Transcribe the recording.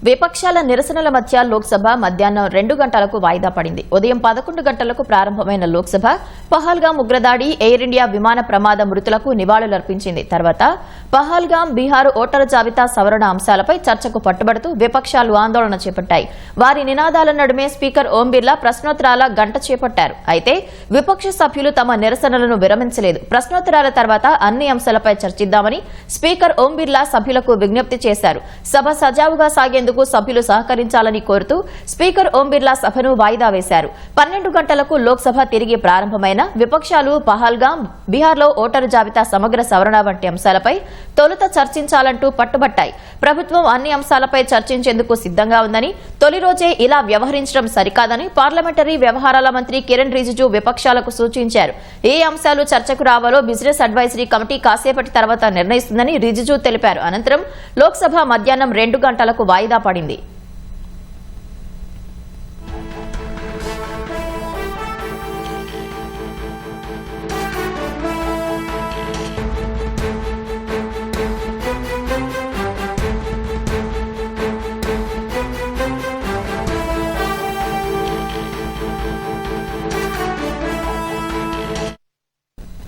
విపక్షాల నిరసనల మధ్య లోక్సభ మధ్యాహ్నం 2 గంటలకు వాయిదా పడింది. ఉదయం 11 గంటలకు ప్రారంభమైన లోక్సభ పహల్గాం ఉగ్రదాడి, ఎయిర్ ఇండియా విమాన ప్రమాద మృతులకు నివాళులర్పించింది. తర్వాత పహల్గాం, బీహార్ ఓటరు జాబితా సవరణ అంశాలపై చర్చకు పట్టుబడుతూ విపక్షాలు ఆందోళన చేపట్టాయి. వారి నినాదాల నడుమే స్పీకర్ ఓం బిర్లా ప్రశ్నోత్తరాల గంట చేపట్టారు. అయితే విపక్ష సభ్యులు తమ నిరసనలను విరమించలేదు. ప్రశ్నోత్తరాల తర్వాత అన్ని అంశాలపై చర్చిద్దామని స్పీకర్ ఓం బిర్లా సభ్యులకు విజ్ఞప్తి చేశారు. సభ సజావుగా సాగేందుకు సభ్యులు సహకరించాలని కోరుతూ స్పీకర్ ఓం బిర్లా సభను వాయిదా వేశారు. 12 గంటలకు లోక్సభ తిరిగి ప్రారంభమైన విపక్షాలు పహల్గాం, బీహార్లో ఓటరు జాబితా సమగ్ర సవరణ వంటి అంశాలపై తొలుత చర్చించాలంటూ పట్టుబట్టాయి. ప్రభుత్వం అన్ని అంశాలపై చర్చించేందుకు సిద్దంగా ఉందని, తొలి రోజే ఇలా వ్యవహరించడం సరికాదని పార్లమెంటరీ వ్యవహారాల మంత్రి కిరణ్ రిజిజు విపక్షాలకు సూచించారు. ఏ అంశాలు చర్చకు రావాలో బిజినెస్ అడ్వైజరీ కమిటీ కాసేపటి తర్వాత నిర్ణయిస్తుందని రిజిజు తెలిపారు. అనంతరం లోక్సభ మధ్యాహ్నం 2 గంటలకు వాయిదా పడింది.